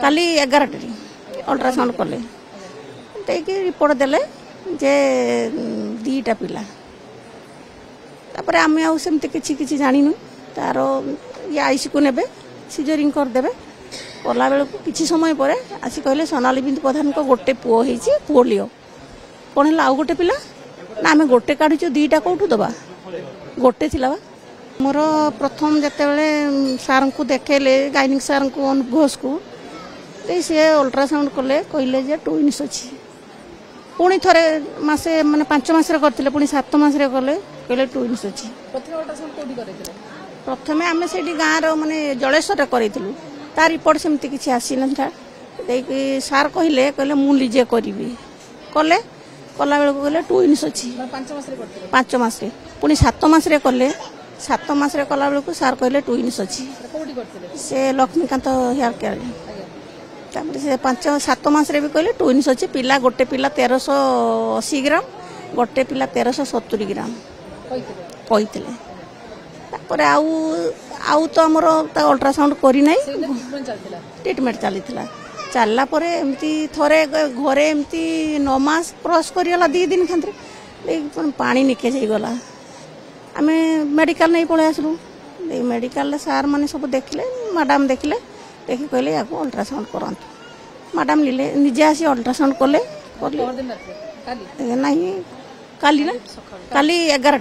काली 11 ultrasound कले देकी report देले जे 2टा पिला तापर आमे आउ सेमते किछि जानिनु तार ये आईसी को नेबे सिजरिंग कर देबे कला बेल किछि समय पर आसी कहले सोनाली बिंदु प्रधान को गोटे पुओ हेछि पोलियो कोन हला आउ गोटे पिला ना आमे गोटे काढिचो 2टा कोठु दबा गोटे थिला मोर प्रथम जते बेले सार को देखेले गाइनिक सार को घोष को सी अल्ट्रासाउंड कले कहले जे ट्विन्स अच्छी पुणी थरे मासे माने 5 मास करते पुणी 7 मास कले कहले ट्विन्स अच्छी प्रथम आम से गाँव माने जलेश्वर करूँ ता रिपोर्ट सेमती किसी आसी ना सार कहले कहले मु निजे करी कले कला बेल कहले ट्विन्स अच्छी 5 मास पुणी 7 मास कले 7 मास कला बेल सार कहले ट्विन्स अच्छी से लक्ष्मीकांत हेयर केयर से 5-7 मास भी कहले ट्विन्स अच्छे पिला गोटे पिला 1380 ग्राम गोटे पिला 1370 ग्राम कहते आउ तो आमर अल्ट्रासाउंड करना ट्रिटमेंट चली चलला एमती थरे घरे एमती 9 मास क्रॉस करगला 2 दिन खातिर पानी निकेज होगला आम मेडिकल नहीं पलि आसलु मेडिकल सार मैंने सब देखले मैडम देखले देखी कहले या अल्ट्रासाउंड करंतु मैडम निजे आसी अल्ट्रासाउंड कले नहीं काली ना काली 11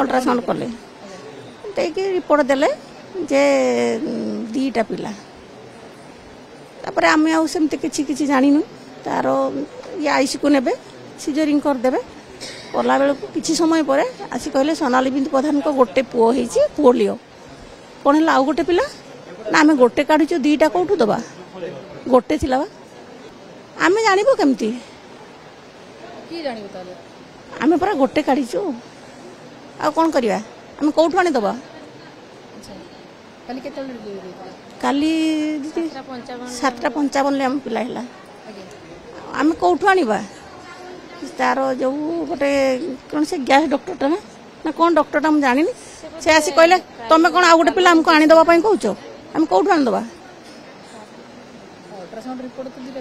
अल्ट्रासाउंड कले देकी रिपोर्ट देले जे 2टा पिला तापर आमे आउ सेमते किछि जानिनु तार ये आईसी को नेबे सिजरिंग कर देबे कला बेल किछि समय पर आसी कहले सोनाली बिंदु प्रधान को गोटे पुओ हेछि पोलियो कोन हला आउ गोटे पिला ना आमे गोटे काढिचो 2टा कोठु दबा गोटे थिला आमे जानिबो केमती की जानिबो ताले आमे पर गोटे काढिचो आ कोन करिया आमे कोठु आनी दबा काली केते काली 7:55 ले हम पिला हला आमे कोठु आनीबा तार जो गोटे कौन से गैस डॉक्टर ना कौन डॉक्टर हम जानी से आसी कहले तमें कौन आउ गोटे पिला हमको आनी दबा पई कहउछो हम कोठु आनी दबा अल्ट्रासाउंड रिपोर्ट तो दिले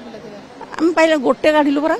हम पहले गोटे काढिलु परा